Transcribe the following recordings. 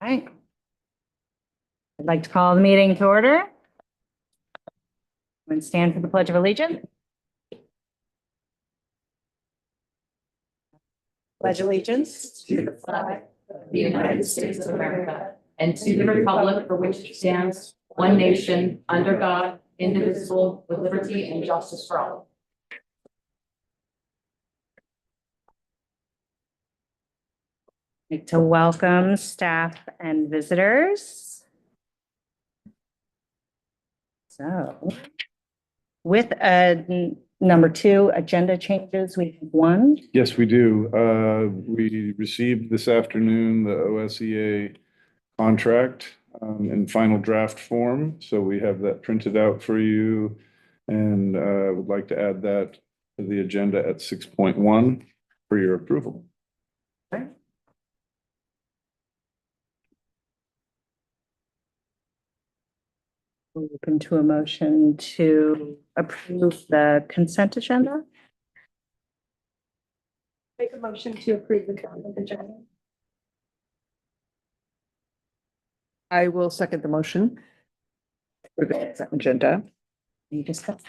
All right. I'd like to call the meeting to order. And stand for the Pledge of Allegiance. Pledge allegiance to the flag of the United States of America and to the republic for which it stands, one nation, under God, indivisible, with liberty and justice for all. I'd like to welcome staff and visitors. So with number 2, agenda changes, we have one. Yes, we do. We received this afternoon the OSEA contract in final draft form. So we have that printed out for you and would like to add that to the agenda at 6.1 for your approval. Okay. Open to a motion to approve the consent agenda. Make a motion to approve the consent agenda. I will second the motion for the consent agenda. You discuss.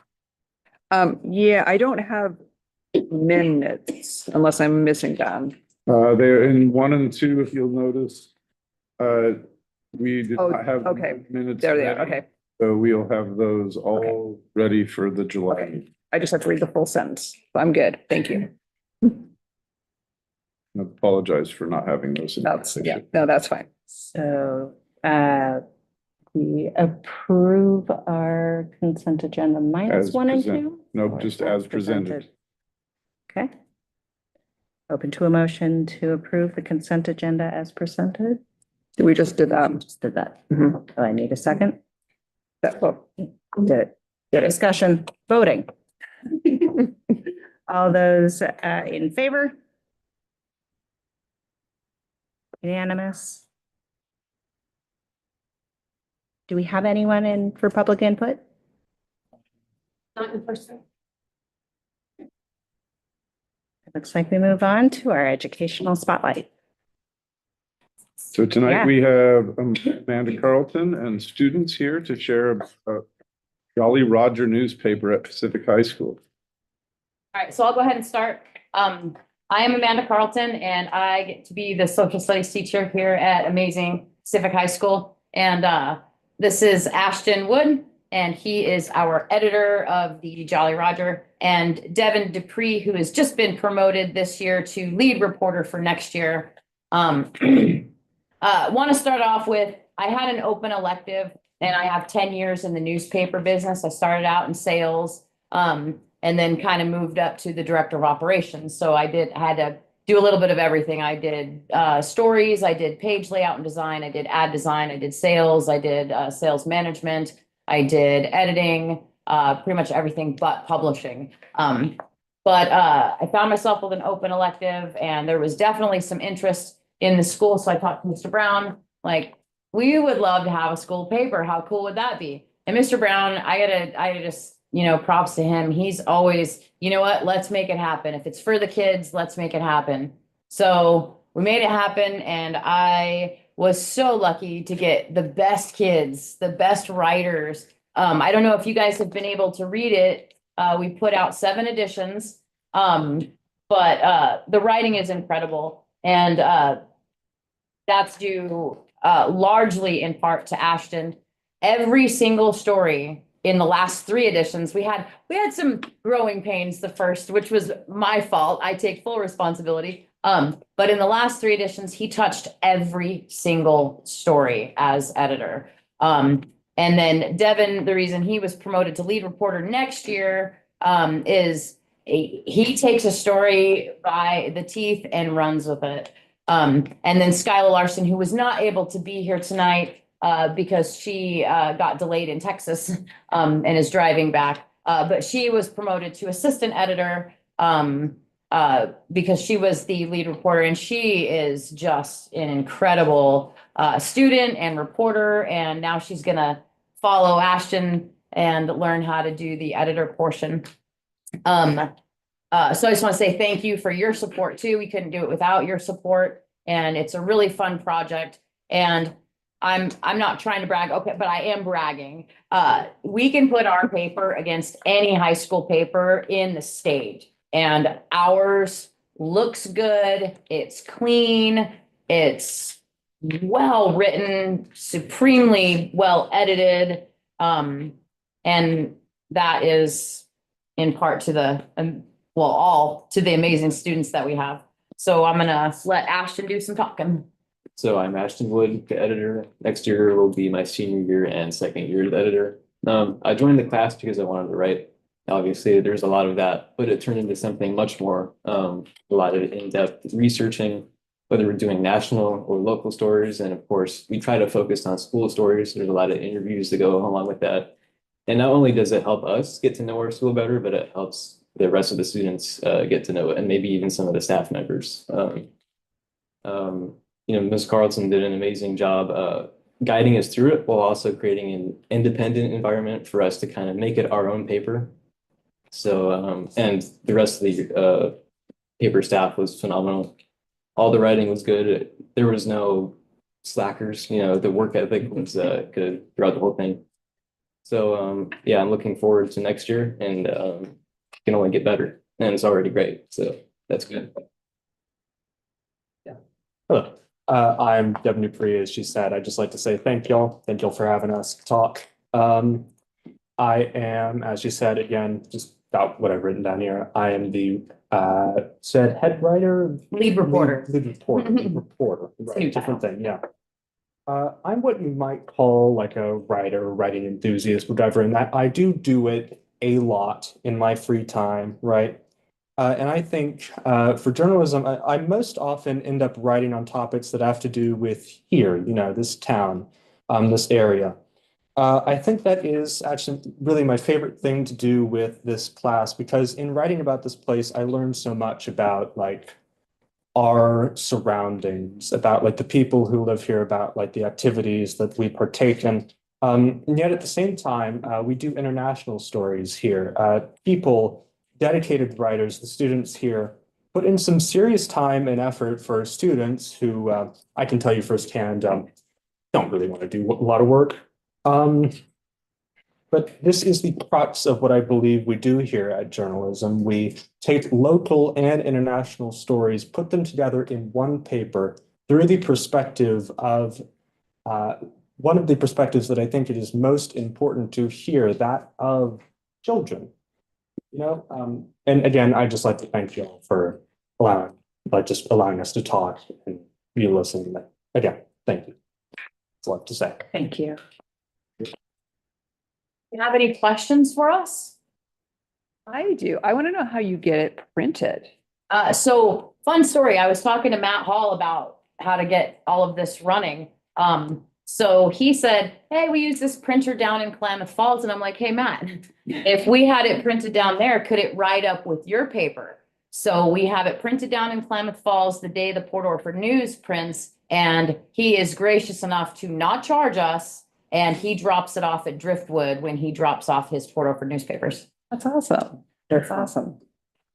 Yeah, I don't have minutes unless I'm missing them. They're in 1 and 2, if you'll notice. We did Oh, not have okay. minutes. There they are. ready, Okay. So we'll have those all ready for the July. Okay. I just have to read the full sentence. I'm good. Thank you. I apologize for not having those. in That's, the yeah, session. no, that's fine. So we approve our consent agenda minus As 1 and present- 2? Nope, Or just as presented. Okay. Open to a motion to approve the consent agenda as presented. We just did that. Just did that. Mhm. Do I need a second? Oh, Did it. Discussion, voting. All those in favor? Unanimous? Do we have anyone in for public input? Not in person. It looks like we move on to our educational spotlight. So tonight Yeah. we have Amanda Carlton and students here to share a Jolly Roger newspaper at Pacific High School. All right, so I'll go ahead and start. I am Amanda Carlton, and I get to be the social studies teacher here at amazing Pacific High School. And this is Ashton Wood, and he is our editor of the Jolly Roger, and Devin Dupree, who has just been promoted this year to lead reporter for next year. Want to start off with, I had an open elective, and I have 10 years in the newspaper business. I started out in sales, and then kind of moved up to the director of operations. So I had to do a little bit of everything. I did stories, I did page layout and design, I did ad design, I did sales, I did sales management, I did editing, pretty much everything but publishing. But I found myself with an open elective, and there was definitely some interest in the school. So I talked to Mr. Brown, like, we would love to have a school paper. How cool would that be? And Mr. Brown, I just, props to him. He's always, you know what, let's make it happen. If it's for the kids, let's make it happen. So we made it happen. And I was so lucky to get the best kids, the best writers. I don't know if you guys have been able to read it. We put out 7 editions, but the writing is incredible. And that's due largely in part to Ashton. Every single story in the last 3 editions, we had some growing pains the first, which was my fault. I take full responsibility. But in the last 3 editions, he touched every single story as editor. And then Devin, the reason he was promoted to lead reporter next year is he takes a story by the teeth and runs with it. And then Skylar Larson, who was not able to be here tonight because she got delayed in Texas and is driving back. But she was promoted to assistant editor because she was the lead reporter, and she is just an incredible student and reporter. And now she's going to follow Ashton and learn how to do the editor portion. So I just want to say thank you for your support too. We couldn't do it without your support. And it's a really fun project. And I'm not trying to brag, okay, but I am bragging. We can put our paper against any high school paper in the state. And ours looks good, it's clean, it's well-written, supremely well-edited. And that is in part to the, all to the amazing students that we have. So I'm gonna let Ashton do some talking. So I'm Ashton Wood, the editor. Next year will be my senior year and second year as editor. I joined the class because I wanted to write. Obviously, there's a lot of that, but it turned into something much more, a lot of in-depth researching, whether we're doing national or local stories. And of course, we try to focus on school stories. There's a lot of interviews that go along with that. And not only does it help us get to know our school better, but it helps the rest of the students get to know it, and maybe even some of the staff members. Ms. Carlson did an amazing job guiding us through it while also creating an independent environment for us to kind of make it our own paper. So, and the rest of the paper staff was phenomenal. All the writing was good. There was no slackers, the work ethic was good throughout the whole thing. So, yeah, I'm looking forward to next year, and can only get better, and it's already great. So that's good. Hello, I'm Devin Dupree, as she said. I'd just like to say thank y'all. Thank y'all for having us talk. I am, as she said, again, just about what I've written down here. I am the said head writer. Lead reporter. Lead reporter, new right, different thing, yeah. I'm what you might call like a writer, writing enthusiast, whatever, and that I do it a lot in my free time, right? And I think for journalism, I most often end up writing on topics that have to do with here, this town, this area. I think that is actually really my favorite thing to do with this class, because in writing about this place, I learned so much about like our surroundings, about like the people who live here, about like the activities that we partake in. And yet at the same time, we do international stories here. People, dedicated writers, the students here, put in some serious time and effort for students who I can tell you firsthand don't really want to do a lot of work. But this is the crux of what I believe we do here at journalism. We take local and international stories, put them together in one paper through the perspective of one of the perspectives that I think it is most important to hear, that of children. And again, I'd just like to thank you all for allowing us to talk and you listening. Again, thank you. That's all I have to say. Thank you. You have any questions for us? I do. I want to know how you get it printed. So fun story. I was talking to Matt Hall about how to get all of this running. So he said, hey, we use this printer down in Klamath Falls. And I'm like, hey, Matt, if we had it printed down there, could it write up with your paper? So we have it printed down in Klamath Falls the day the Port Orford News prints. And he is gracious enough to not charge us. And he drops it off at Driftwood when he drops off his Port Orford newspapers. That's awesome. That's awesome.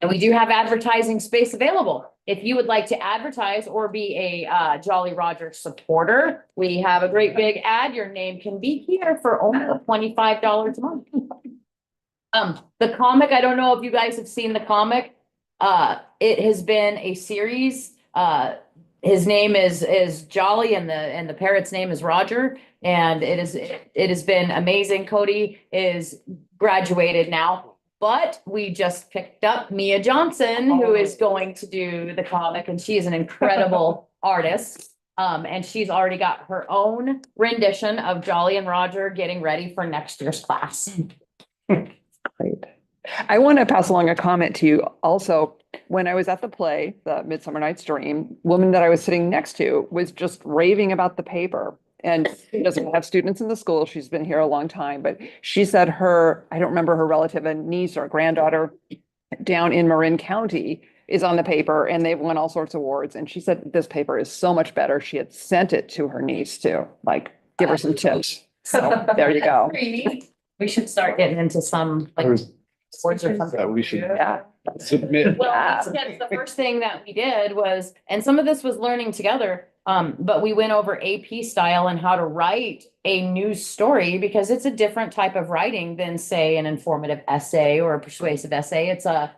And we do have advertising space available. If you would like to advertise or be a Jolly Roger supporter, we have a great big ad. Your name can be here for only $25 a month. The comic, I don't know if you guys have seen the comic. It has been a series. His name is Jolly and the parrot's name is Roger. And it has been amazing. Cody is graduated now, but we just picked up Mia Johnson, who is going to do the comic, and she is an incredible artist. And she's already got her own rendition of Jolly and Roger getting ready for next year's class. Great. I want to pass along a comment to you. Also, when I was at the play, The Midsummer Night's Dream, woman that I was sitting next to was just raving about the paper. And she doesn't have students in the school. She's been here a long time, but she said I don't remember her relative, a niece or a granddaughter down in Marin County is on the paper, and they've won all sorts of awards. And she said this paper is so much better. She had sent it to her niece to give her some tips. So there you go. We should start getting into some sports or something. We should. Yeah. Submit. Well, yes, the first thing that we did was, and some of this was learning together, but we went over AP style and how to write a news story because it's a different type of writing than, say, an informative essay or a persuasive essay. It's a,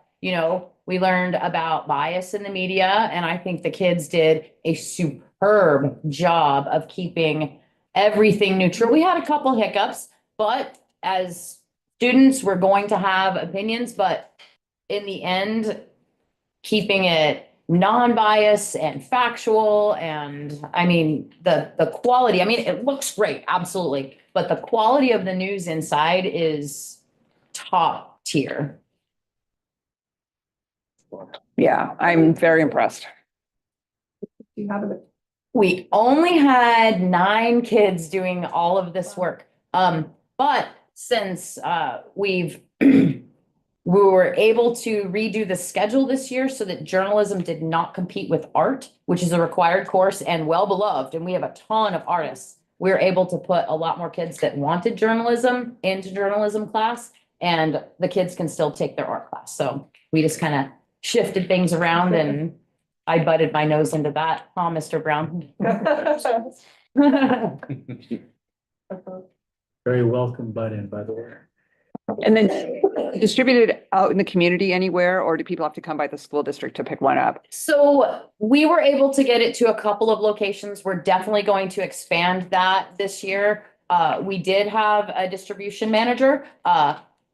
we learned about bias in the media, and I think the kids did a superb job of keeping everything neutral. We had a couple hiccups, but as students, we're going to have opinions, but in the end, keeping it non-biased and factual. And I mean, the quality, I mean, it looks great, absolutely. But the quality of the news inside is top tier. Yeah, I'm very impressed. You have it. We only had 9 kids doing all of this work. But since we were able to redo the schedule this year so that journalism did not compete with art, which is a required course and well beloved, and we have a ton of artists. We were able to put a lot more kids that wanted journalism into journalism class, and the kids can still take their art class. So we just kind of shifted things around, and I butted my nose into that, huh, Mr. Brown? Very welcome butt in, by the way. And then distributed out in the community anywhere, or do people have to come by the school district to pick one up? So we were able to get it to a couple of locations. We're definitely going to expand that this year. We did have a distribution manager.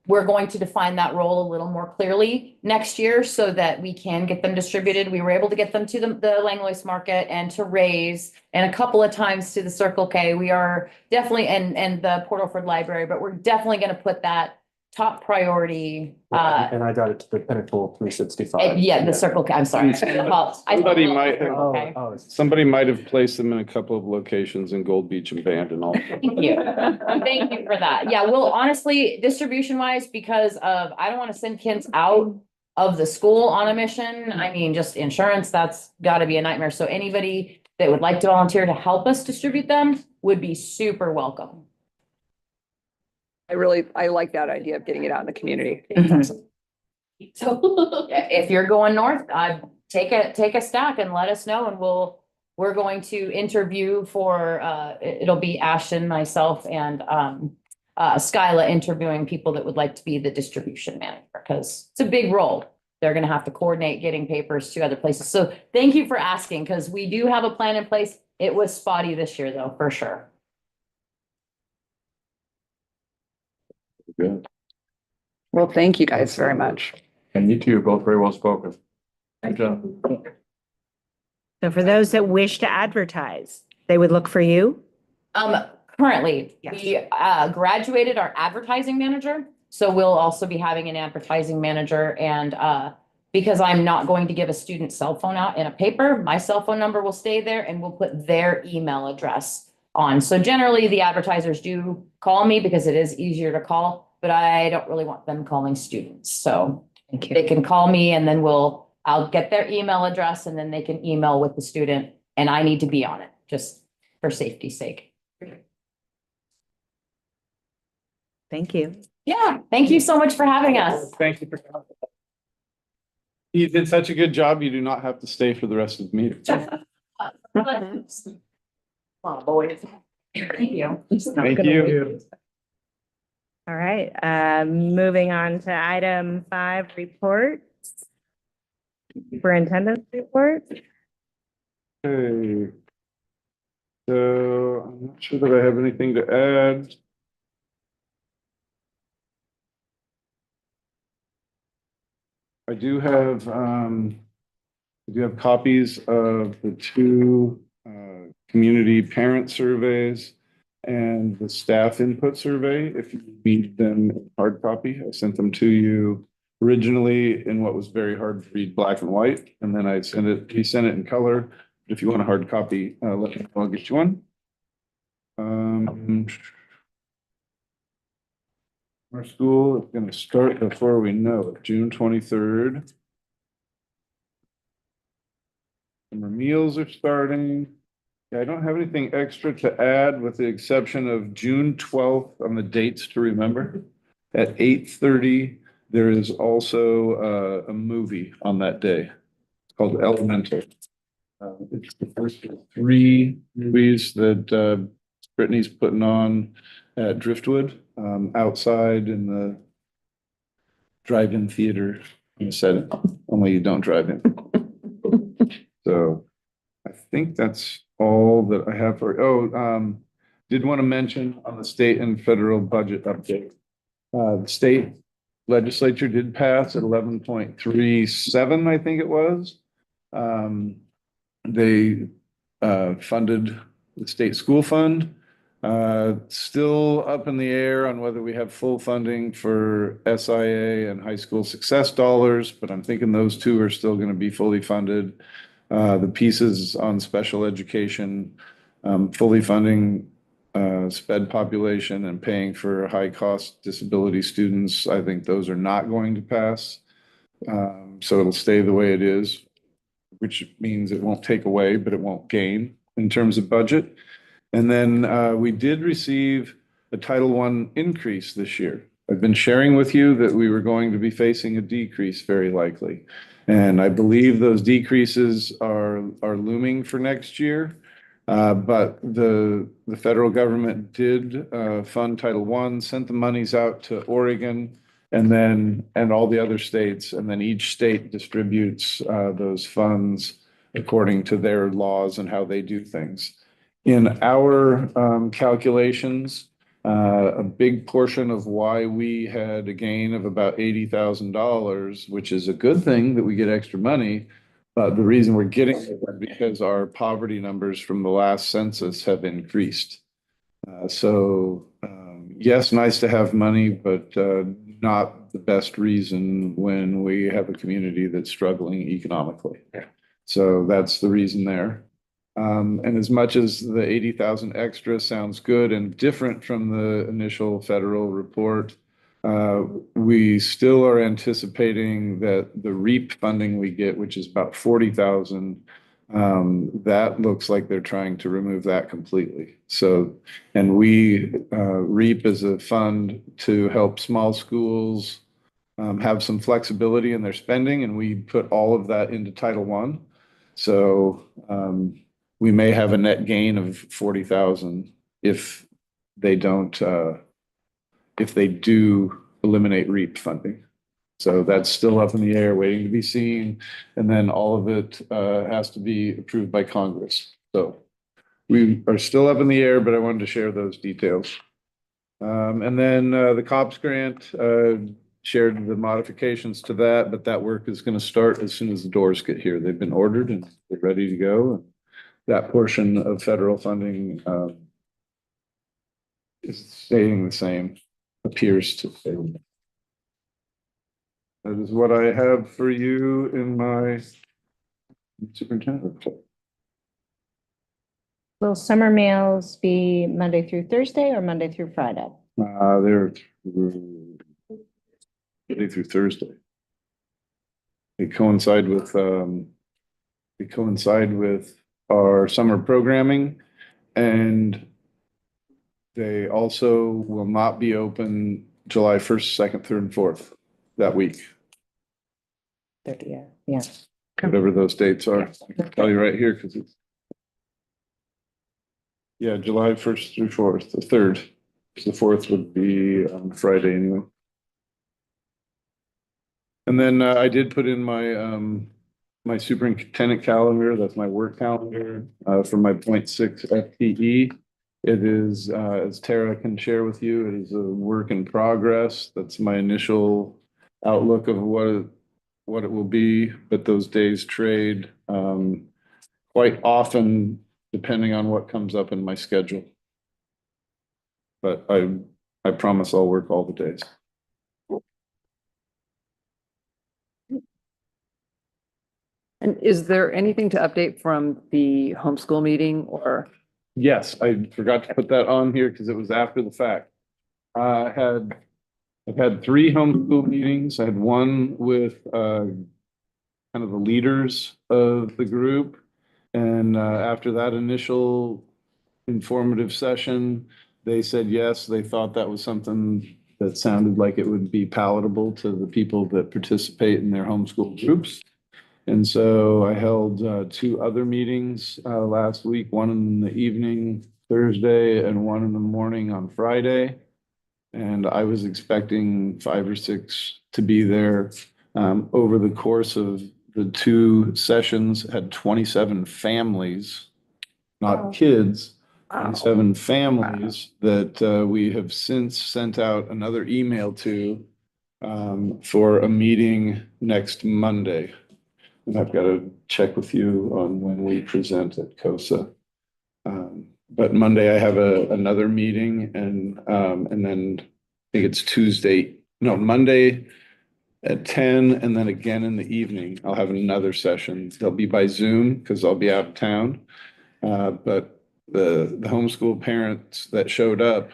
We're going to define that role a little more clearly next year so that we can get them distributed. We were able to get them to the Langlois Market and to Ray's and a couple of times to the Circle K. We are definitely, and the Port Orford Library, but we're definitely going to put that top priority. And I got it to the Pinnacle 365. Yeah, the Circle K, I'm sorry. Somebody might have- Okay. Somebody might have placed them in a couple of locations in Gold Beach and Bandon also. Thank you. Thank you for that. Yeah, well, honestly, distribution wise, because of, I don't want to send kids out of the school on a mission. I mean, just insurance, that's got to be a nightmare. So anybody that would like to volunteer to help us distribute them would be super welcome. I like that idea of getting it out in the community. So if you're going north, take a stack and let us know, and we're going to interview for, it'll be Ashton, myself, and Skyla interviewing people that would like to be the distribution manager, because it's a big role. They're gonna have to coordinate getting papers to other places. So thank you for asking, because we do have a plan in place. It was spotty this year though, for sure. Good. Well, thank you guys very much. And you two are both very well spoken. Good job. So for those that wish to advertise, they would look for you? Currently, Yes. we graduated our advertising manager, so we'll also be having an advertising manager. And because I'm not going to give a student's cell phone out in a paper, my cell phone number will stay there, and we'll put their email address on. So generally, the advertisers do call me because it is easier to call, but I don't really want them calling students. So Thank they can call me, and then I'll get their email address, and then they can email with the student, and I need to be on it just for safety's sake. Thank you. Yeah, thank you so much for having us. Thank you for coming. You did such a good job, you do not have to stay for the rest of the meeting. Oh, boys. Thank you. Thank you. All right, moving on to item 5, reports. Superintendent's report. Okay. So I'm not sure that I have anything to add. I do have copies of the 2 community parent surveys and the staff input survey. If you need them in hard copy, I sent them to you originally in what was very hard to read black and white, and then he sent it in color. If you want a hard copy, let me know, I'll get you one. Our school is going to start before we know it, June 23rd. Summer meals are starting. Yeah, I don't have anything extra to add with the exception of June 12th on the dates to remember. At 8:30, There is also a movie on that day called Elemental. It's the first of three movies that Brittany's putting on at Driftwood, outside in the drive-in theater. You said it, only you don't drive in. So I think that's all that I have for, did want to mention on the state and federal budget update. The state legislature did pass at 11.37, I think it was. They funded the state school fund. Still up in the air on whether we have full funding for SIA and high school success dollars, but I'm thinking those two are still going to be fully funded. The pieces on special education, fully funding sped population and paying for high-cost disability students, I think those are not going to pass. So it'll stay the way it is, which means it won't take away, but it won't gain in terms of budget. And then we did receive a Title I increase this year. I've been sharing with you that we were going to be facing a decrease very likely. And I believe those decreases are looming for next year. But the federal government did fund Title I, sent the monies out to Oregon and all the other states, and then each state distributes those funds according to their laws and how they do things. In our calculations, a big portion of why we had a gain of about $80,000, which is a good thing that we get extra money. But the reason we're getting it is because our poverty numbers from the last census have increased. Yes, nice to have money, but not the best reason when we have a community that's struggling economically. So that's the reason there. And as much as the 80,000 extra sounds good and different from the initial federal report, we still are anticipating that the REAP funding we get, which is about 40,000, that looks like they're trying to remove that completely. So, and we REAP is a fund to help small schools have some flexibility in their spending, and we put all of that into Title I. So we may have a net gain of 40,000 if they don't, if they do eliminate REAP funding. So that's still up in the air, waiting to be seen. And then all of it has to be approved by Congress. So we are still up in the air, but I wanted to share those details. And then the COPS grant, shared the modifications to that, but that work is going to start as soon as the doors get here. They've been ordered and they're ready to go. That portion of federal funding is staying the same, appears to stay. That is what I have for you in my superintendent report. Will summer meals be Monday through Thursday or Monday through Friday? They're Monday through Thursday. They coincide with our summer programming, and they also will not be open July 1st, 2nd, 3rd, and 4th that week. Yeah. Whatever those dates are. I can tell you right here because it's July 1st through 4th, the 3rd. The 4th would be on Friday anyway. And then I did put in my my superintendent calendar. That's my work calendar for my 0.6 FTE. It is, as Tara can share with you, it is a work in progress. That's my initial outlook of what it will be, but those days trade quite often depending on what comes up in my schedule. But I promise I'll work all the days. And is there anything to update from the homeschool meeting or? Yes, I forgot to put that on here because it was after the fact. I've had 3 homeschool meetings. I had one with kind of the leaders of the group. And after that initial informative session, they said yes, they thought that was something that sounded like it would be palatable to the people that participate in their homeschool groups. And so I held two other meetings last week, one in the evening Thursday and one in the morning on Friday. And I was expecting 5 or 6 to be there. Over the course of the 2 sessions, had 27 families, not Wow. kids, Wow. 27 families that we have since sent out another email to for a meeting next Monday. And I've got to check with you on when we present at COSA. But Monday I have another meeting and then I think it's Tuesday, no, Monday at 10 and then again in the evening, I'll have another session. They'll be by Zoom because I'll be out of town. But the homeschool parents that showed up,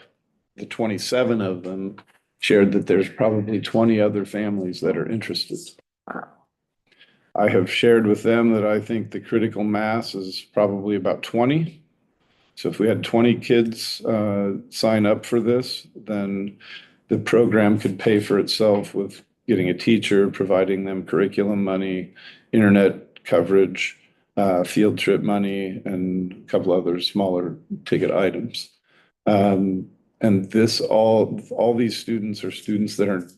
the 27 of them shared that there's probably 20 other families that are interested. I have shared with them that I think the critical mass is probably about 20. So if we had 20 kids sign up for this, then the program could pay for itself with getting a teacher, providing them curriculum money, internet coverage, field trip money, and a couple other smaller ticket items. And this all these students are students that are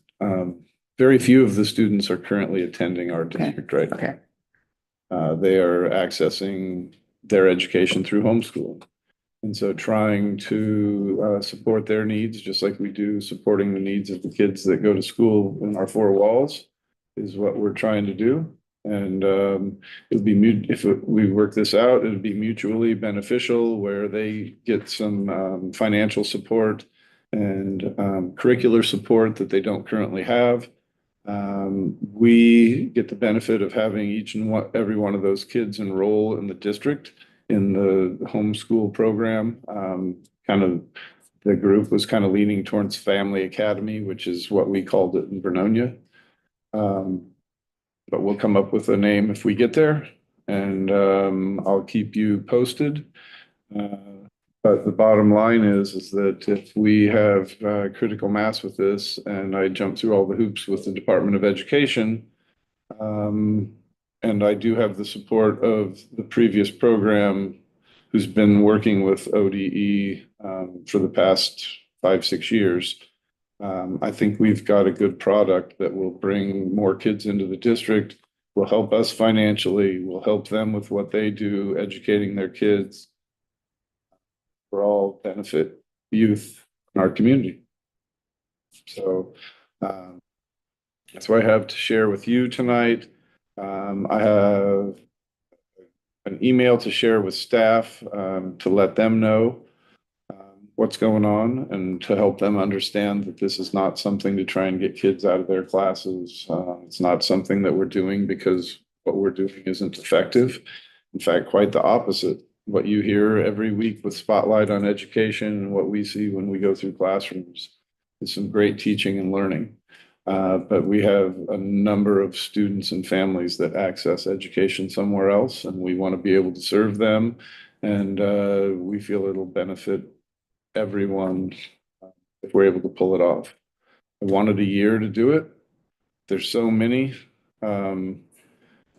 very few of the students are currently attending our district right now. Okay. They are accessing their education through homeschooling. And so trying to support their needs, just like we do supporting the needs of the kids that go to school in our 4 walls, is what we're trying to do. And it'll be if we work this out, it'll be mutually beneficial where they get some financial support and curricular support that they don't currently have. We get the benefit of having each and every one of those kids enroll in the district in the homeschool program. Kind of the group was kind of leaning towards Family Academy, which is what we called it in Vernonia. But we'll come up with a name if we get there, and I'll keep you posted. But the bottom line is that if we have critical mass with this, and I jump through all the hoops with the Department of Education, and I do have the support of the previous program who's been working with ODE for the past 5, 6 years. I think we've got a good product that will bring more kids into the district, will help us financially, will help them with what they do, educating their kids. For all benefit youth in our community. So that's what I have to share with you tonight. I have an email to share with staff to let them know what's going on and to help them understand that this is not something to try and get kids out of their classes. It's not something that we're doing because what we're doing isn't effective. In fact, quite the opposite. What you hear every week with Spotlight on Education and what we see when we go through classrooms is some great teaching and learning. But we have a number of students and families that access education somewhere else, and we want to be able to serve them. And we feel it'll benefit everyone if we're able to pull it off. I wanted a year to do it. There's so many, and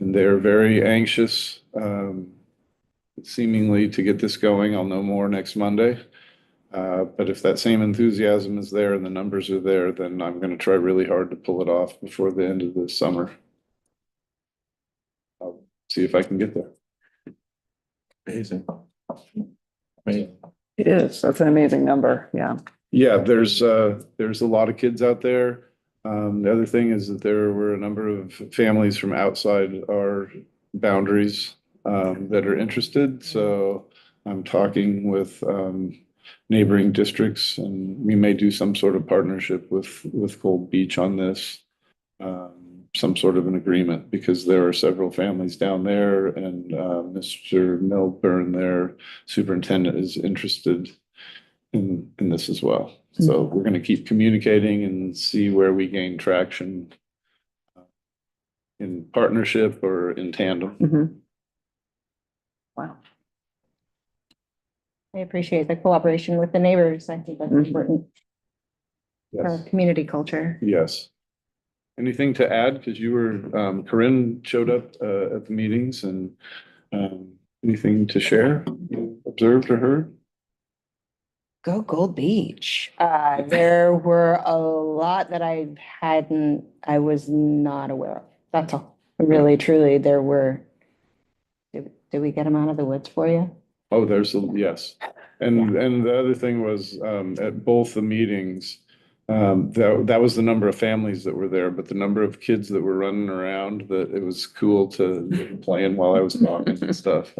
they're very anxious. Seemingly to get this going. I'll know more next Monday. But if that same enthusiasm is there and the numbers are there, then I'm going to try really hard to pull it off before the end of the summer. I'll see if I can get there. Amazing. Amazing. It is. That's an amazing number. Yeah. Yeah, there's a lot of kids out there. The other thing is that there were a number of families from outside our boundaries that are interested. So I'm talking with neighboring districts, and we may do some sort of partnership with Gold Beach on this, some sort of an agreement, because there are several families down there, and Mr. Milburn, their superintendent, is interested in this as well. So we're going to keep communicating and see where we gain traction in partnership or in tandem. Mhm. Wow. I appreciate the cooperation with the neighbors. I think that's important. Yes. community culture. Yes. Anything to add? Because you were, Corinne showed up at the meetings and anything to share, you observed or heard? Go Gold Beach. There were a lot that I was not aware of. That's all. Really, truly, there were. Did we get them out of the woods for you? Oh, yes. And the other thing was at both the meetings, that was the number of families that were there, but the number of kids that were running around, that it was cool to playing while I was talking and stuff.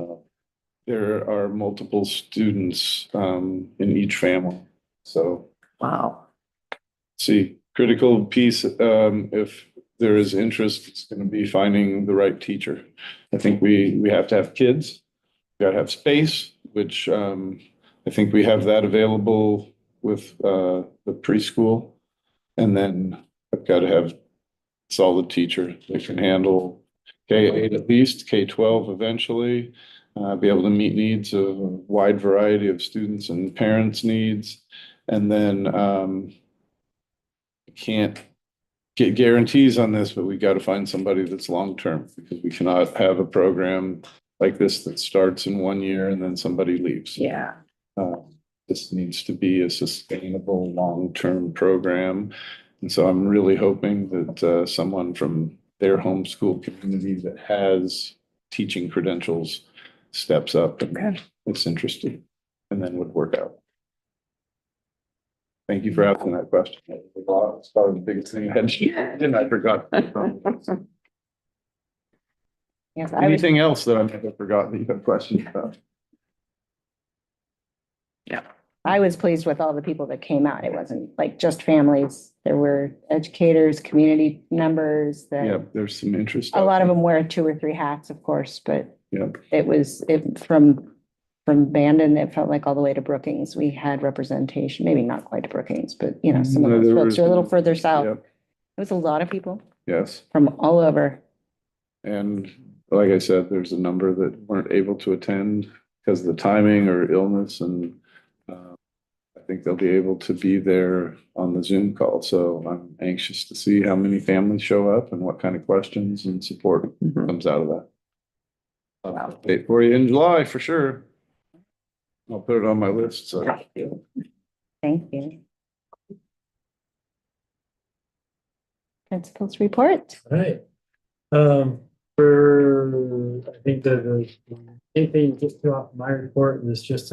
There are multiple students in each family. So Wow. see, critical piece, if there is interest, it's going to be finding the right teacher. I think we have to have kids, we got to have space, which I think we have that available with the preschool. And then I've got to have solid teacher that can handle K-8 at least, K-12 eventually, be able to meet needs of a wide variety of students and parents' needs. And then can't get guarantees on this, but we got to find somebody that's long-term, because we cannot have a program like this that starts in 1 year and then somebody leaves. Yeah. This needs to be a sustainable, long-term program. And so I'm really hoping that someone from their homeschool community that has teaching credentials steps up and is interested and then would work out. Thank you for asking that question. It's probably the biggest thing I had, and I forgot. Yes, Anything else that I might have forgotten that you have questions about? I was pleased with all the people that came out. It wasn't like just families. There were educators, community members Yeah, that, there's some interest. a lot of them wear 2 or 3 hats, of course, but Yeah. it from Bandon, it felt like all the way to Brookings, we had representation, maybe not quite to Brookings, but some of No, those there folks was- are a little further south. Yep. It was a lot of people Yes. from all over. And like I said, there's a number that weren't able to attend because of the timing or illness, and I think they'll be able to be there on the Zoom call. So I'm anxious to see how many families show up and what kind of questions and support comes out of that. I'll update for you in July for sure. I'll put it on my list. So Thank you. Principals report. Right. I think the main thing just to off my report was just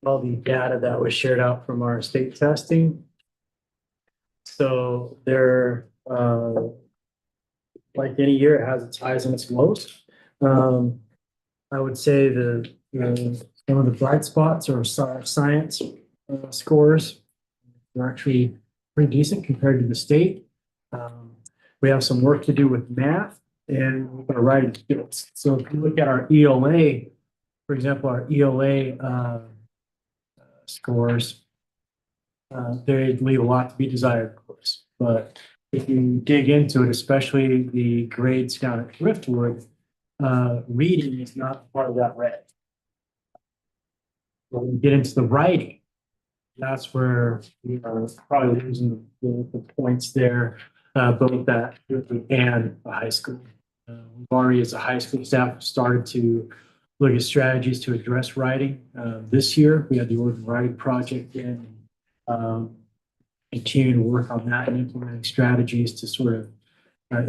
all the data that was shared out from our state testing. So there, like any year, it has its highs and its lows. I would say some of the bright spots are science scores. They're actually pretty decent compared to the state. We have some work to do with math and with our writing skills. So if you look at our ELA, for example, our ELA scores, they leave a lot to be desired, of course. But if you dig into it, especially the grades down at Driftwood, reading is not part of that red. When we get into the writing, that's where we are probably losing the points there, both at Driftwood and the high school. We've already, as a high school staff, started to look at strategies to address writing. This year, we had the Oregon Writing Project in, continue to work on that and implementing strategies to sort of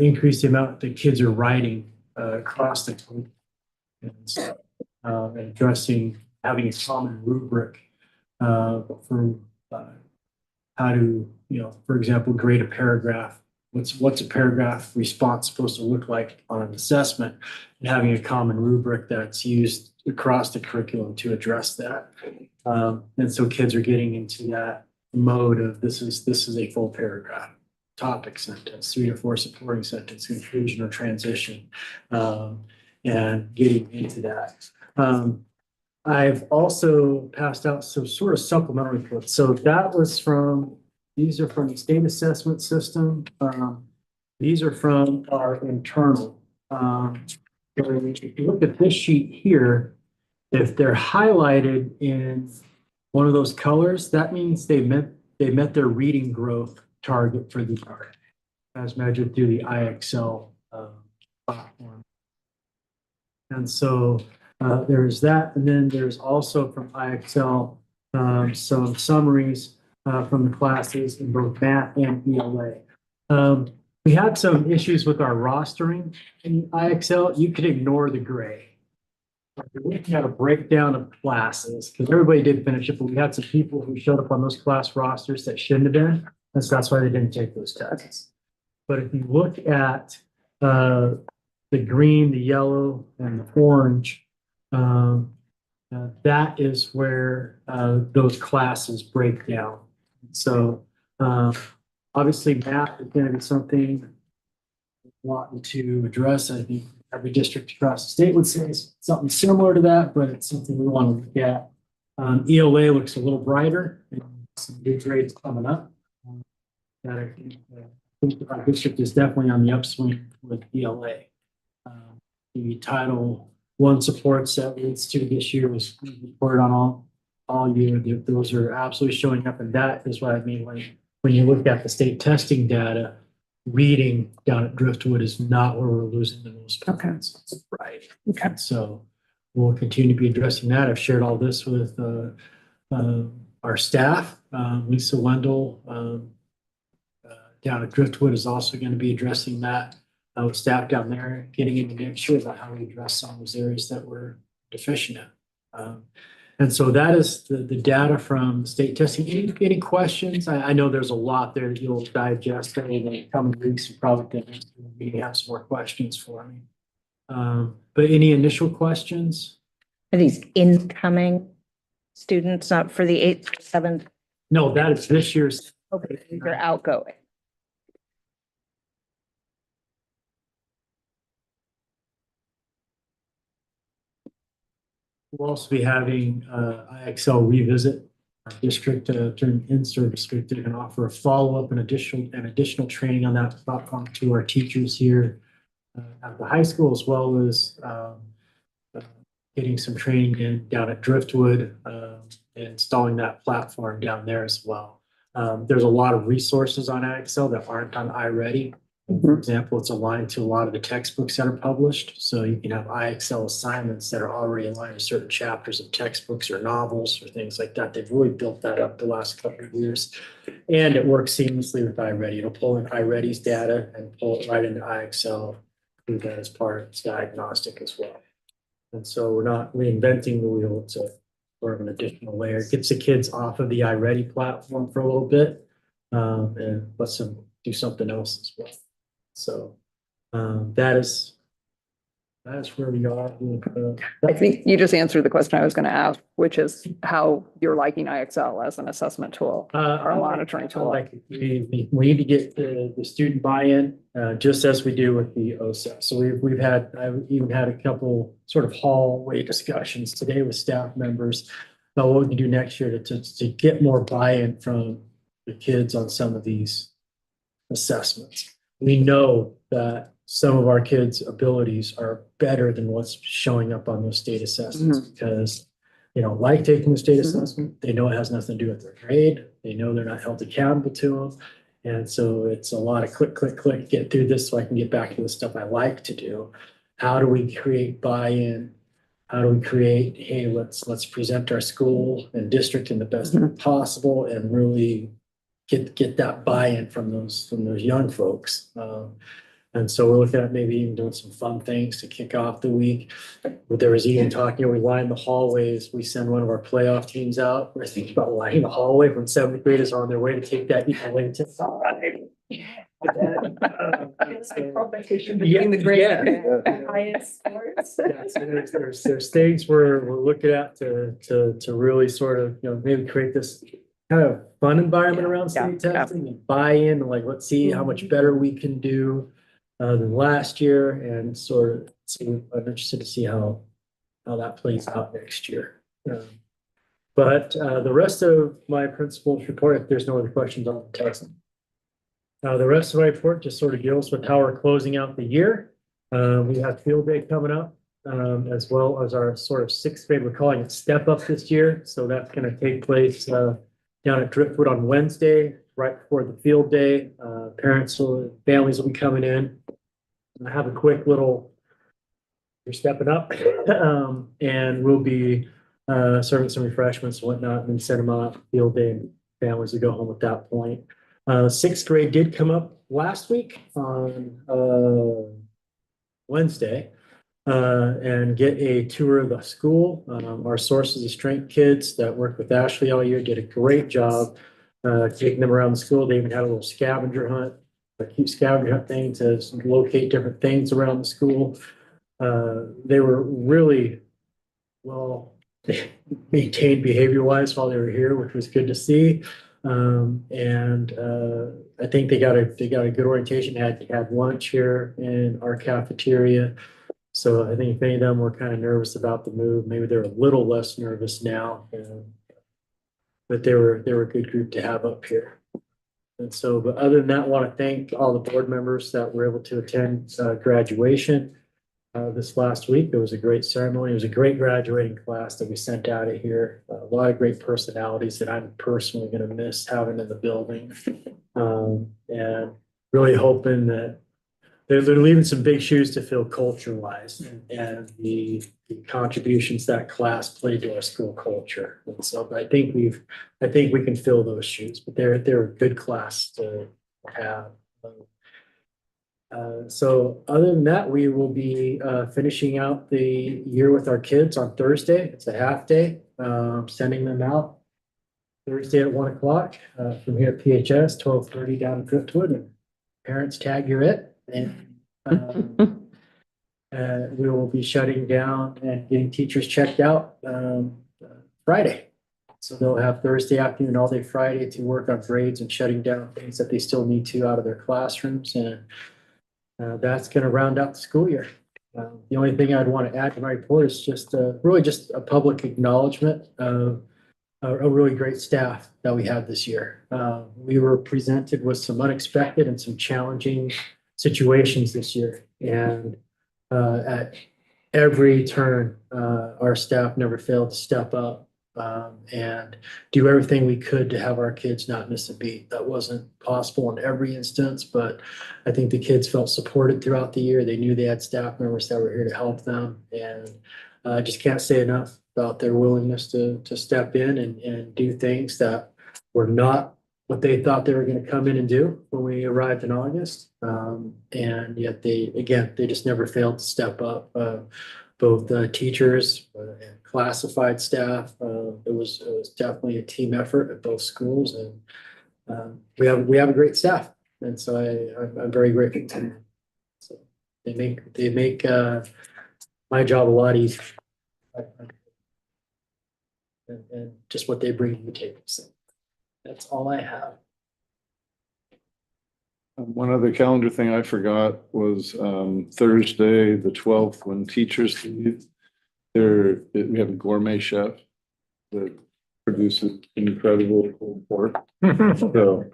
increase the amount that kids are writing across the country, and addressing having a common rubric for how to, for example, grade a paragraph. What's a paragraph response supposed to look like on an assessment, and having a common rubric that's used across the curriculum to address that. And so kids are getting into that mode of this is a full paragraph, topic sentence, 3 to 4 supporting sentence, conclusion or transition, and getting into that. I've also passed out some sort of supplemental reports. So that was these are from the state assessment system. These are from our internal. If you look at this sheet here, if they're highlighted in one of those colors, that means they met they met their reading growth target for the year as measured through the IXL platform. And so there's that. And then there's also from IXL some summaries from the classes in both math and ELA. We had some issues with our rostering in IXL. You could ignore the gray. We had a breakdown of classes because everybody did finish it, but we had some people who showed up on those class rosters that shouldn't have been. And so that's why they didn't take those tests. But if you look at the green, the yellow, and the orange, that is where those classes break down. So obviously math is going to be something wanting to address. I think every district across the state would say something similar to that, but it's something we want to look at. ELA looks a little brighter and some good grades coming up. I think our district is definitely on the upswing with ELA. The Title I supports that leads to this year was reported on all year. Those are absolutely showing up, and that is what I mean when you look at the state testing data. Reading down at Driftwood is not where we're losing the most points. Okay. Right. Okay. So we'll continue to be addressing that. I've shared all this with our staff. Lisa Wendell down at Driftwood is also going to be addressing that with staff down there, getting into next year about how we address some of those areas that we're deficient in. And so that is the data from state testing. Any questions? I know there's a lot there that you'll digest over the coming weeks. You probably can have some more questions for me. But any initial questions? Are these incoming students, not for the 8th, 7th? No, that is this year's. Okay, they're outgoing. We'll also be having IXL revisit our district during in-service week. They're going to offer a follow-up and additional training on that platform to our teachers here at the high school, as well as getting some training in down at Driftwood and installing that platform down there as well. There's a lot of resources on IXL that aren't on iReady. For example, it's aligned to a lot of the textbooks that are published. So you can have IXL assignments that are already aligned to certain chapters of textbooks or novels or things like that. They've really built that up the last couple of years. And it works seamlessly with iReady. It'll pull in iReady's data and pull it right into IXL, do that as part of its diagnostic as well. And so we're not reinventing the wheel. It's sort of an additional layer. It gets the kids off of the iReady platform for a little bit and lets them do something else as well. So that is where we are. I think you just answered the question I was going to ask, which is how you're liking IXL as an assessment tool or a monitoring tool. We need to get the student buy-in just as we do with the OSA. So I've even had a couple sort of hallway discussions today with staff members about what we can do next year to get more buy-in from the kids on some of these assessments. We know that some of our kids' abilities are better than what's showing up on those state assessments because they don't like taking the state assessment. They know it has nothing to do with their grade. They know they're not held accountable to them. And so it's a lot of click, click, click, get through this so I can get back to the stuff I like to do. How do we create buy-in? How do we create, hey, let's present our school and district in the best way possible and really get that buy-in from those young folks. And so we're looking at maybe even doing some fun things to kick off the week. There was even talking, we line the hallways. We send one of our playoff teams out. We're thinking about lining the hallway when 7th graders are on their way to take that ELA test. Between the grade and highest scores. So there's things we're looking at to really sort of, maybe create this kind of fun environment around state testing and buy-in, like let's see how much better we can do than last year, and sort of I'm interested to see how that plays out next year. But the rest of my principal's report, if there's no other questions on the testing. The rest of my report just sort of deals with how we're closing out the year. We have field day coming up, as well as our sort of 6th grade. We're calling it Step Up this year. So that's going to take place down at Driftwood on Wednesday, right before the field day. Families will be coming in. I have a quick little, you're stepping up, and we'll be serving some refreshments and whatnot, and then send them out field day, and families will go home at that point. Sixth grade did come up last week on Wednesday and get a tour of the school. Our Sources of Strength kids that worked with Ashley all year did a great job taking them around the school. They even had a little scavenger hunt, a cute scavenger hunt thing to locate different things around the school. They were really well maintained behavior wise while they were here, which was good to see. I think they got a good orientation, had lunch here in our cafeteria. So I think if any of them were kind of nervous about the move, maybe they're a little less nervous now. But they were a good group to have up here. And so, but other than that, I want to thank all the board members that were able to attend graduation this last week. It was a great ceremony. It was a great graduating class that we sent out of here. A lot of great personalities that I'm personally going to miss having in the building. And really hoping that they're leaving some big shoes to fill culture wise and the contributions that class played to our school culture. And so I think we can fill those shoes, but they're a good class to have. So other than that, we will be finishing out the year with our kids on Thursday. It's a half day, sending them out Thursday at 1 o'clock from here at PHS, 12:30 down at Driftwood, and parents tag you're it. And we will be shutting down and getting teachers checked out Friday. So they'll have Thursday afternoon, all day Friday to work on grades and shutting down things that they still need to out of their classrooms. And that's going to round out the school year. The only thing I'd want to add to my report is just really just a public acknowledgement of a really great staff that we have this year. We were presented with some unexpected and some challenging situations this year. And at every turn, our staff never failed to step up and do everything we could to have our kids not miss a beat. That wasn't possible in every instance, but I think the kids felt supported throughout the year. They knew they had staff members that were here to help them. And I just can't say enough about their willingness to step in and do things that were not what they thought they were going to come in and do when we arrived in August. And yet they just never failed to step up. Both teachers and classified staff. It was definitely a team effort at both schools, and we have a great staff, and so I'm very grateful to them. So they make my job a lot easier, and just what they bring to the table. So that's all I have. One other calendar thing I forgot was Thursday, the 12th, when teachers leave. We have a gourmet chef that produces incredible pulled pork. So,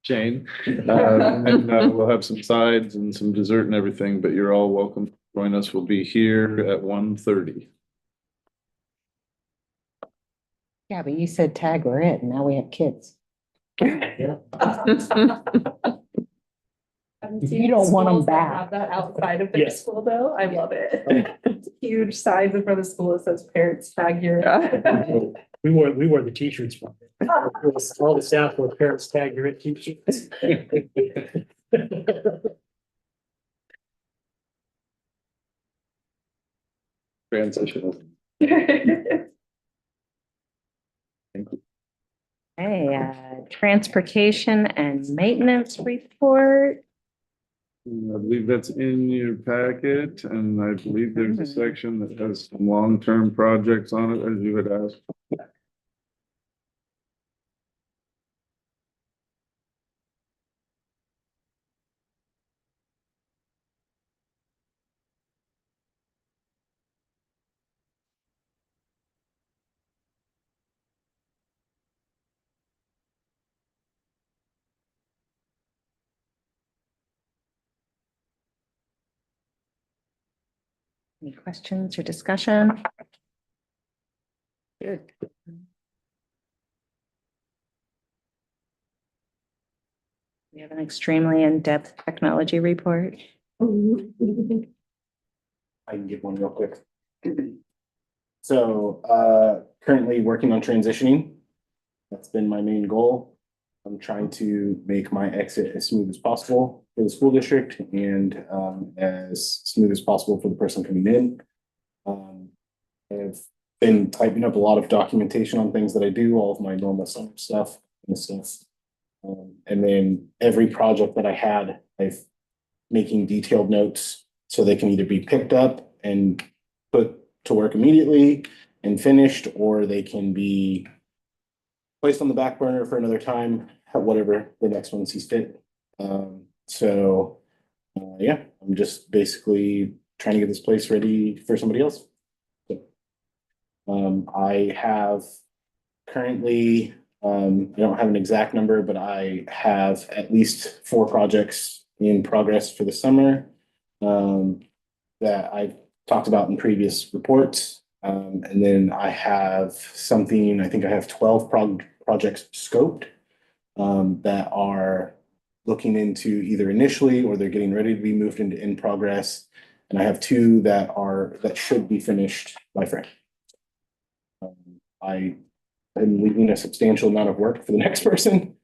Jane, and we'll have some sides and some dessert and everything, but you're all welcome to join us. We'll be here at 1:30. Yeah, but you said tag we're it, and now we have kids. Yeah. You don't want them back. Have that outside of their Yes. school though. I love it. Huge signs in front of the school that says parents tag your. We wore the t-shirts from it. All the staff wore parents tag your it t-shirts. Transition. Hey, transportation and maintenance report. I believe that's in your packet, and I believe there's a section that has some long-term projects on it, as you had asked. Any questions or discussion? Good. We have an extremely in-depth technology report. I can give one real quick. So, currently working on transitioning. That's been my main goal. I'm trying to make my exit as smooth as possible for the school district and as smooth as possible for the person coming in. I've been typing up a lot of documentation on things that I do, all of my normal summer stuff and stuff. And then every project that I had, I've making detailed notes so they can either be picked up and put to work immediately and finished, or they can be placed on the back burner for another time, whatever the next one sees fit. Yeah, I'm just basically trying to get this place ready for somebody else. I have currently, I don't have an exact number, but I have at least 4 projects in progress for the summer that I've talked about in previous reports. And then I have something, I think I have 12 projects scoped that are looking into either initially or they're getting ready to be moved into in progress. And I have 2 that should be finished by Friday. I am leaving a substantial amount of work for the next person.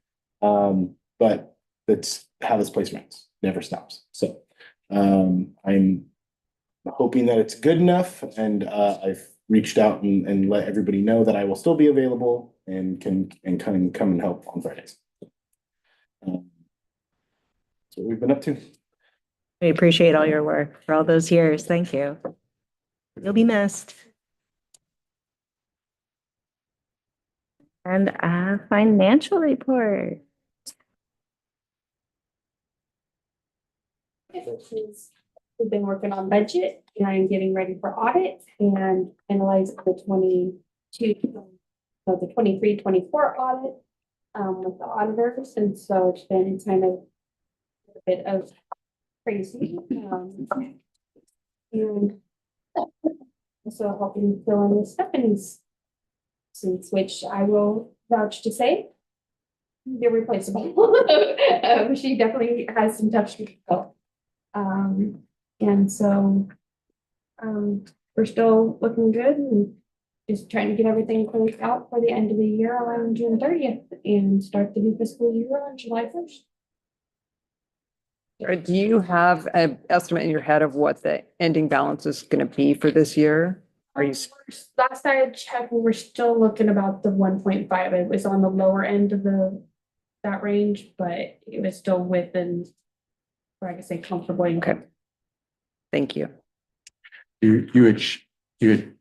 But that's how this place runs, never stops. So I'm hoping that it's good enough, and I've reached out and let everybody know that I will still be available and can come and help on Fridays. That's what we've been up to. We appreciate all your work for all those years. Thank you. You'll be missed. And a financial report. We've been working on budget and getting ready for audit and analyze the 23-24 audit with the auditors. And so it's been kind of a bit of crazy. And so helping fill in Stephanie's since, which I will vouch to say they're replaceable. She definitely has some touch to go. And so we're still looking good and just trying to get everything closed out for the end of the year around June 30th and start the new fiscal year on July 1st. Do you have an estimate in your head of what the ending balance is going to be for this year? Are you? Last I checked, we were still looking about the 1.5. It was on the lower end of that range, but it was still within, or I could say comfortably. Okay. Thank you. You had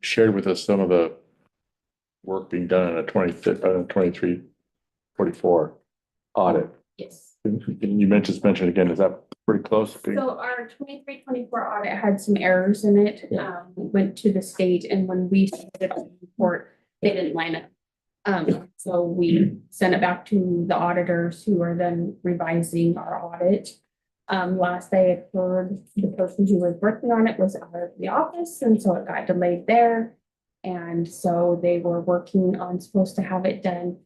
shared with us some of the work being done in a 23-24 audit. Yes. Can you mention again, is that pretty close? So our 23-24 audit had some errors in it. We went to the state, and when we submitted the report, they didn't line up. So we sent it back to the auditors who are then revising our audit. Last I had heard, the person who was working on it was out of the office, and so it got delayed there. And so they were working on supposed to have it done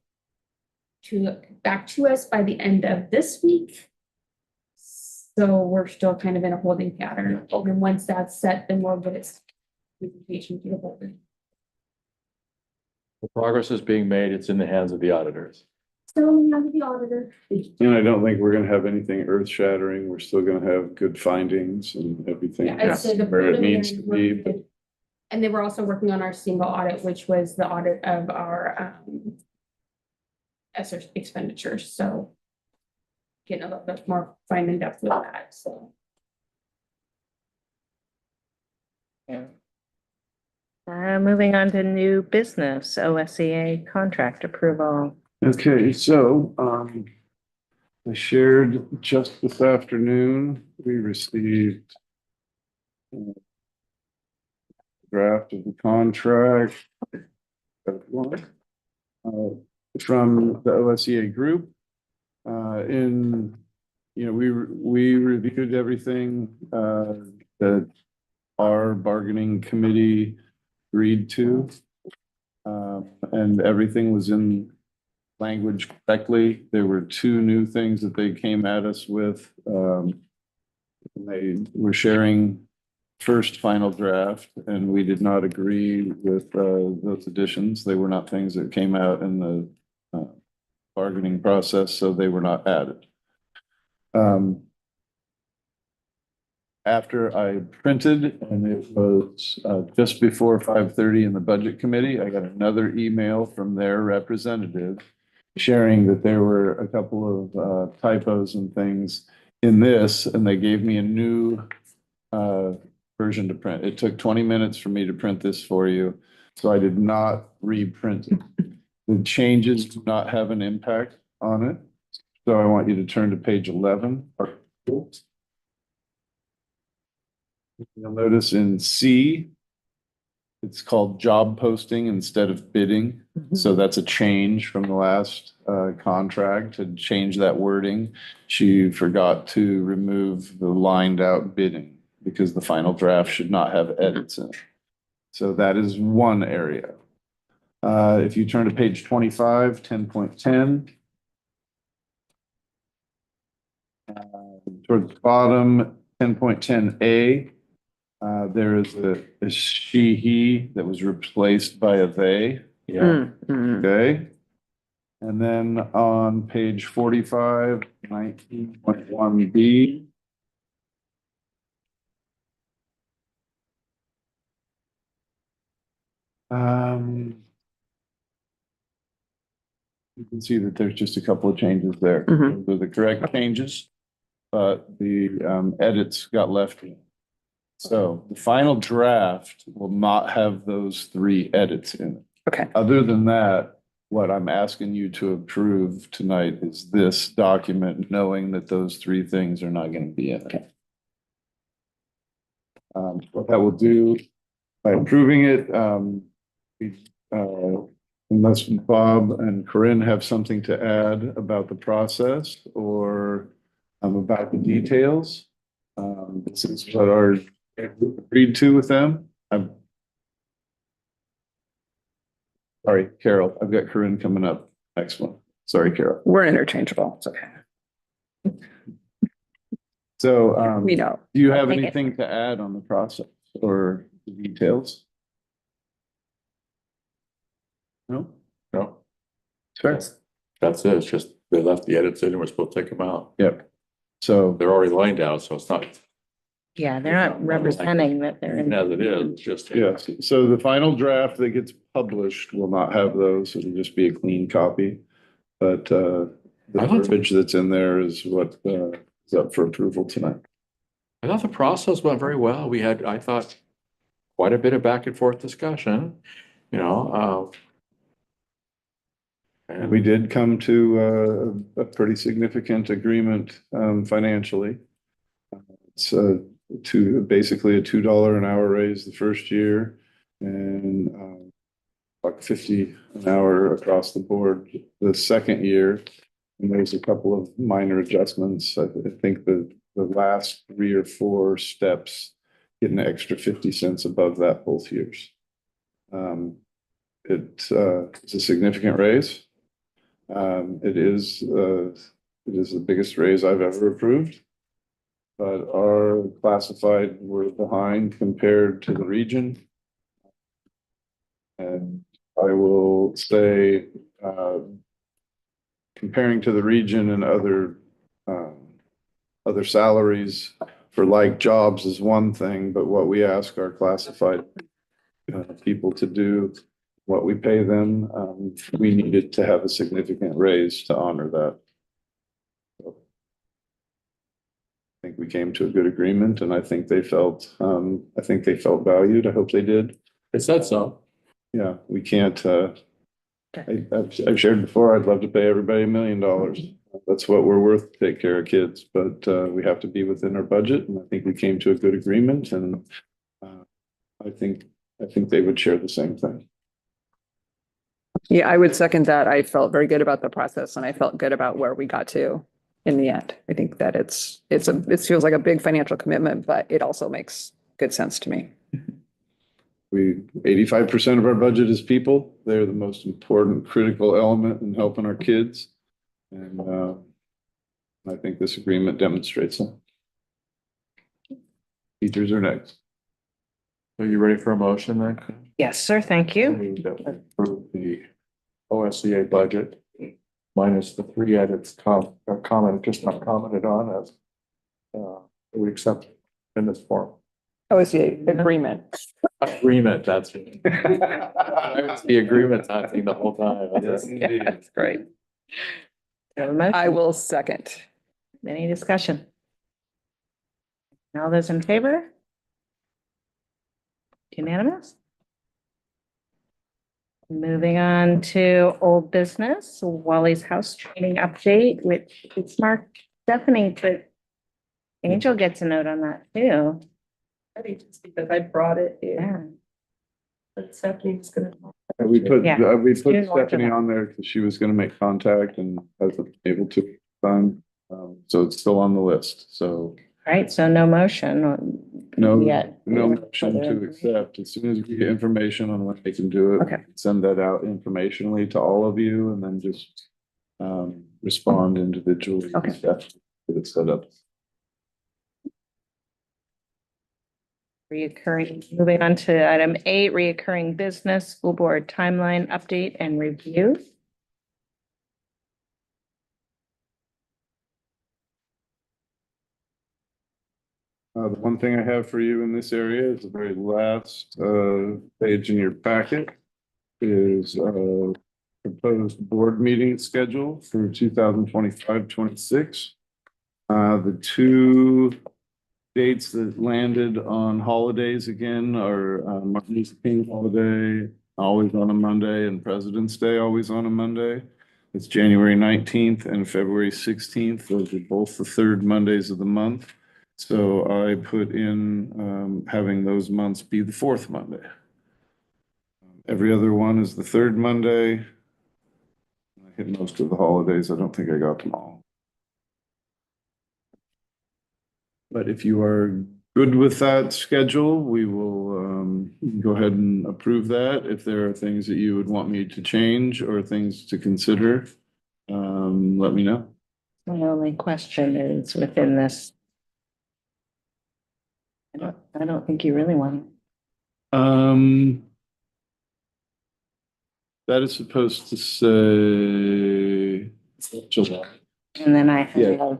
back to us by the end of this week. So we're still kind of in a holding pattern. And once that's set, then we'll get its presentation to the board. The progress is being made. It's in the hands of the auditors. Still in the hands of the auditor. And I don't think we're gonna have anything earth shattering. We're still gonna have good findings and everything. Yeah, I'd say the where it needs to preliminary be. work. And they were also working on our single audit, which was the audit of our ESSER expenditures. So getting a little bit more fine in depth with that. So Yeah. Moving on to new business, OSEA contract approval. Okay, so I shared just this afternoon, we received a draft of the contract from the OSEA group. We reviewed everything that our bargaining committee agreed to. And everything was in language correctly. There were two new things that they came at us with. They were sharing first final draft, and we did not agree with those additions. They were not things that came out in the bargaining process, so they were not added. After I printed, and it was just before 5:30 in the budget committee, I got another email from their representative sharing that there were a couple of typos and things in this, and they gave me a new version to print. It took 20 minutes for me to print this for you, so I did not reprint it. The changes do not have an impact on it. So I want you to turn to page 11. You'll notice in C, it's called job posting instead of bidding. So that's a change from the last contract to change that wording. She forgot to remove the lined out bidding because the final draft should not have edits in it. So that is one area. If you turn to page 25, 10.10. Towards the bottom, 10.10A, there is a she, he that was replaced by a they. Yeah. Okay. And then on page 45, 19.1B. You can see that there's just a couple of changes there. Mhm. Those are the correct changes, but the edits got left in. So the final draft will not have those three edits in it. Okay. Other than that, what I'm asking you to approve tonight is this document, knowing that those three things are not going to be in it. What that will do by approving it, unless Bob and Corinne have something to add about the process or about the details. This is what our agreed to with them. Sorry, Carol, I've got Corinne coming up. Next one. Sorry, Carol. We're interchangeable. It's okay. So, We know. do you have I'll take it. anything to add on the process or the details? No? No, Sure. that's it. It's just they left the edits in and we're supposed to take them out. Yep. So, They're already lined out, so it's not, Yeah, they're not representing that they're in. as it is, it's just. yes, so the final draft that gets published will not have those. It'll just be a clean copy. But the I thought- verbiage that's in there is what is up for approval tonight. I thought the process went very well. We had, I thought, quite a bit of back and forth discussion, you know, And we did come to a pretty significant agreement financially. It's basically a $2 an hour raise the first year and like 50 an hour across the board the second year. And there's a couple of minor adjustments. I think the last 3 or 4 steps get an extra 50 cents above that both years. It's a significant raise. It is the biggest raise I've ever approved. But our classified were behind compared to the region. And I will say, comparing to the region and other salaries for like jobs is one thing, but what we ask our classified people to do, what we pay them, we needed to have a significant raise to honor that. So I think we came to a good agreement, and I think they felt valued. I hope they did. it said so. Yeah, we can't, I've shared before, I'd love to pay everybody $1 million. That's what we're worth to take care of kids, but we have to be within our budget, and I think we came to a good agreement, and I think they would share the same thing. Yeah, I would second that. I felt very good about the process and I felt good about where we got to in the end. I think that it feels like a big financial commitment, but it also makes good sense to me. 85% of our budget is people. They're the most important critical element in helping our kids. And I think this agreement demonstrates that. Teachers are next. Are you ready for a motion then? Yes, sir, thank you. Move that we approve the OSCA budget minus the 3 edits just not commented on as we accept in this form. OSCA agreement. Agreement, that's it. I was the agreement thing the whole time. Yeah, that's great. Have a motion? I will second. Any discussion? All those in favor? Unanimous? Moving on to old business, Wally's house training update, which is marked Stephanie, but Angel gets a note on that too. I think just because I brought it in, Yeah. but Stephanie's gonna. We put Student watch Stephanie event. on there because she was gonna make contact and wasn't able to. So it's still on the list, so Right, so no motion on no yet. motion Further to accept. As soon as we get information on when they can do it. Okay. we can Send that out informationally to all of you and then just respond individually. Okay. Get it set up. Moving on to item 8, reoccurring business, school board timeline update and review. The one thing I have for you in this area is the very last page in your packet is proposed board meeting schedule for 2025-26. The 2 dates that landed on holidays again are Martin Luther King holiday, always on a Monday, and President's Day, always on a Monday. It's January 19th and February 16th. Those are both the 3rd Mondays of the month. So I put in having those months be the 4th Monday. Every other one is the 3rd Monday. I hit most of the holidays. I don't think I got them all. But if you are good with that schedule, we will go ahead and approve that. If there are things that you would want me to change or things to consider, let me know. My only question is within this. I don't think you really want. That is supposed to say July. And then I Yeah. have,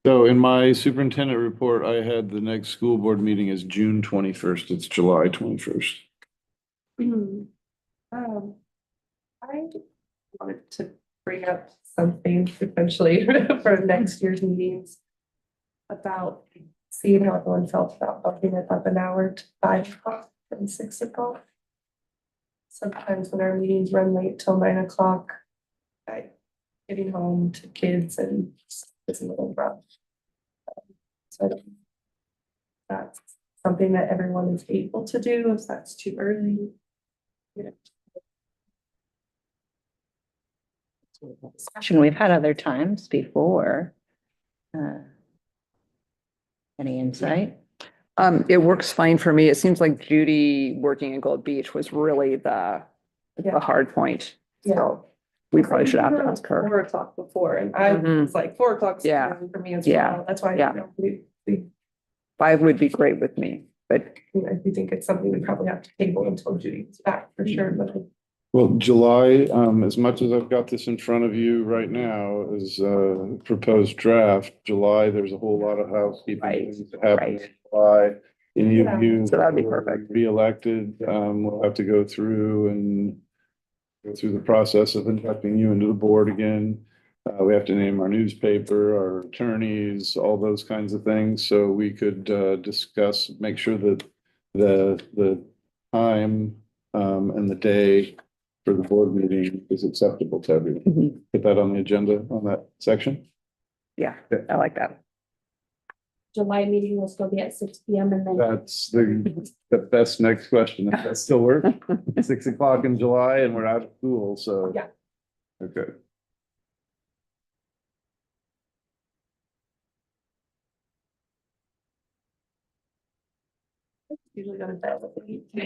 So in my superintendent report, I had the next school board meeting is June 21st. It's July 21st. I wanted to bring up something potentially for next year's meetings about seeing how everyone felt about bumping it up an hour to 5 o'clock from 6 o'clock. Sometimes when our meetings run late till 9 o'clock, getting home to kids and it's a little rough. So I don't know if that's something that everyone is able to do, if that's too early. discussion we've had other times before. Any insight? It works fine for me. It seems like Judy working in Gold Beach was really the hard point. So we probably should have to ask her. 4 o'clock before, and I was like 4 o'clock Yeah. for me as Yeah. well. That's why Yeah. we 5 would be great with me, but I do think it's something we probably have to table until Judy's back for sure, but Well, July, as much as I've got this in front of you right now is proposed draft, July, there's a whole lot of housekeeping Right, things that happen in right. July. Any of you So that'd be who are perfect. Re-elected, we'll have to go through the process of inducting you into the board again. We have to name our newspaper, our attorneys, all those kinds of things. So we could discuss, make sure that the time and the day for the board meeting is acceptable to everyone. Mhm. Put that on the agenda on that section. yeah, I like that. July meeting will still be at 6 PM and then That's the best next question. If that still works, 6 o'clock in July and we're out of school, so. Yeah. Okay. Usually go to bed with the heat. You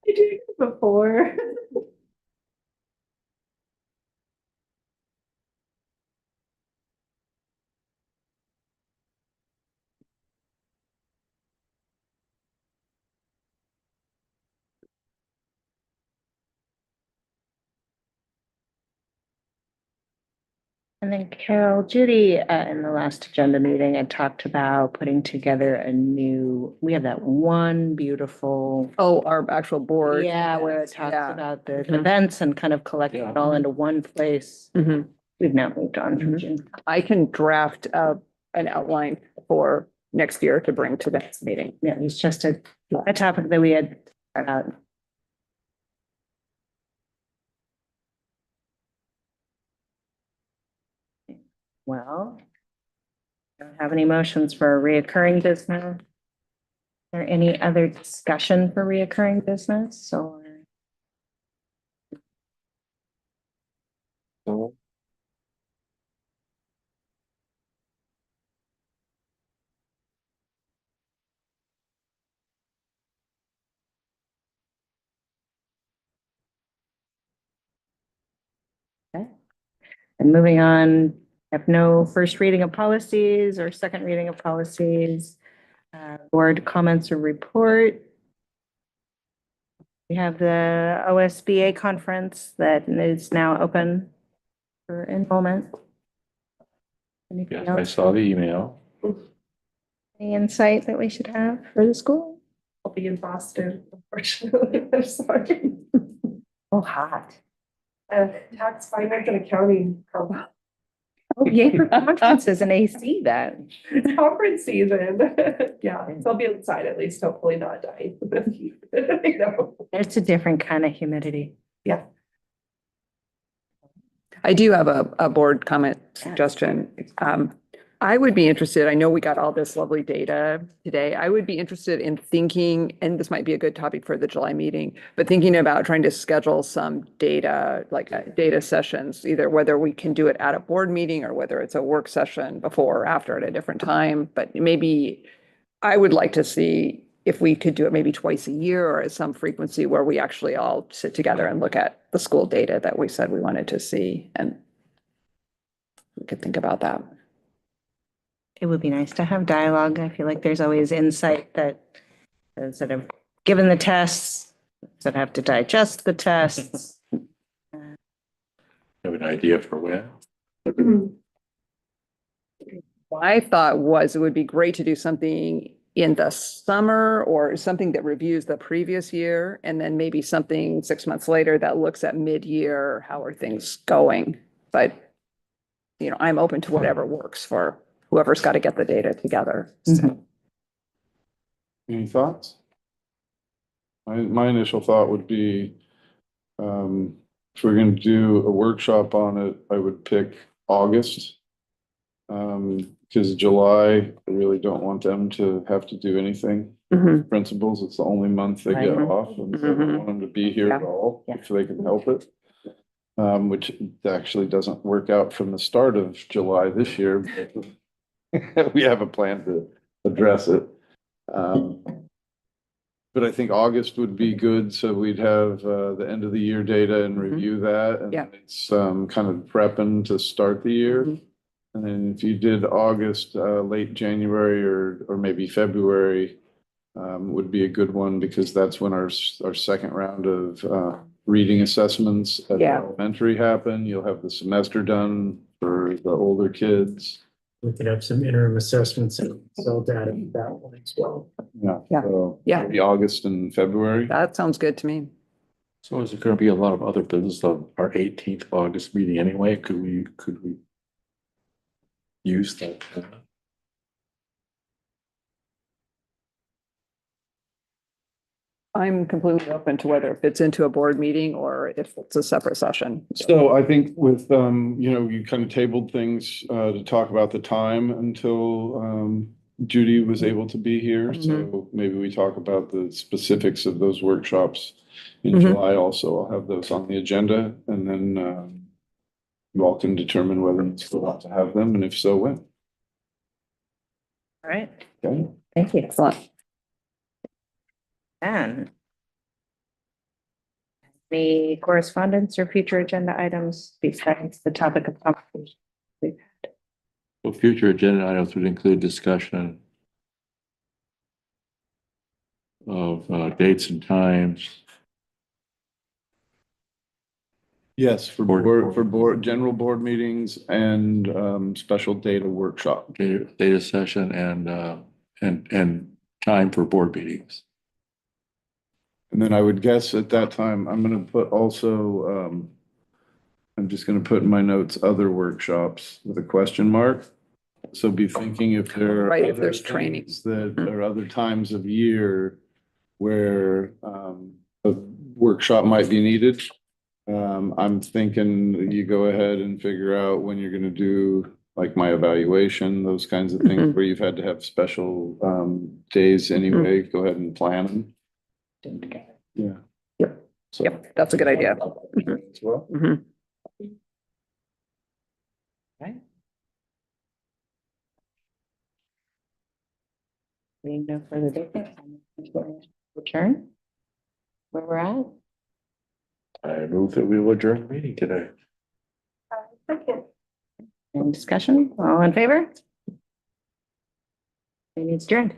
did it before. And then Carol, Judy, in the last agenda meeting, had talked about putting together we have that one beautiful. Oh, our actual board. Yeah, where it talks Yeah. about the Mhm. events and kind of collecting it all into one place. Mhm. We've now moved on from Mhm. June. I can draft an outline for next year to bring to the next meeting. Yeah, it's just a topic that we had. Well, don't have any motions for a reoccurring business. Is there any other discussion for reoccurring business or? So, Okay. And moving on, have no first reading of policies or second reading of policies. Board comments or report. We have the OSBA conference that is now open for enrollment. Anything yes, I else? saw the email. Any insight that we should have for the school? I'll be in Boston, unfortunately. I'm sorry. Oh, hot. Tax, finance, and accounting. Oh, yay for conferences and AC then. It's conference season. Yeah, so I'll be outside at least, hopefully not dying from the heat. You know? It's a different kind of humidity. Yeah. I do have a board comment suggestion. I would be interested, I know we got all this lovely data today. I would be interested in thinking, and this might be a good topic for the July meeting, but thinking about trying to schedule some data, like data sessions, either whether we can do it at a board meeting or whether it's a work session before or after at a different time. But maybe I would like to see if we could do it maybe twice a year or at some frequency where we actually all sit together and look at the school data that we said we wanted to see, and we could think about that. It would be nice to have dialogue. I feel like there's always insight that sort of given the tests, that have to digest the tests. Have an idea for when? My thought was it would be great to do something in the summer or something that reviews the previous year, and then maybe something 6 months later that looks at mid-year, how are things going? But, I'm open to whatever works for whoever's got to get the data together. Mhm. Any thoughts? My initial thought would be, if we're going to do a workshop on it, I would pick August. Because July, I really don't want them to have to do anything. Mhm. Principals, it's the only month they get Right. off, and so I don't want them to be here at all, Yeah. if they can help it. Which actually doesn't work out from the start of July this year. But we have a plan to address it. But I think August would be good, so we'd have the end of the year data and review that. And Yeah. it's kind of prepping to start the year. Mhm. And then if you did August, late January or maybe February, would be a good one, because that's when our second round of reading assessments at Yeah. elementary happen. You'll have the semester done for the older kids. We could have some interim assessments and sell data for that one as well. Yeah. Yeah. So Yeah. maybe August and February. That sounds good to me. So is it gonna be a lot of other business of our 18th August meeting anyway? Could we use that? I'm completely open to whether it fits into a board meeting or if it's a separate session. So I think with, you kind of tabled things to talk about the time until Judy was able to be here. So maybe we talk about the specifics of those workshops in Mhm. July also. I'll have those on the agenda, and then you all can determine whether you still want to have them, and if so, when. All right, Okay. thank you. Excellent. And the correspondence or future agenda items besides the topic of conversation? Well, future agenda items would include discussion of dates and times. Yes, for general board meetings and special data workshop. Data session and time for board meetings. And then I would guess at that time, I'm gonna put also, I'm just gonna put in my notes, other workshops with a question mark. So be thinking if there are Right, if other there's training. things that are other times of year where a workshop might be needed. I'm thinking you go ahead and figure out when you're gonna do like my evaluation, those kinds of things Mhm. where you've had to have special days anyway, go ahead and plan them. Yeah. So- Yep, that's a good idea. As well. Mhm. Right. Being no further business, return where we're at. I move that we will adjourn the meeting today. Any discussion? All in favor? Meeting's adjourned.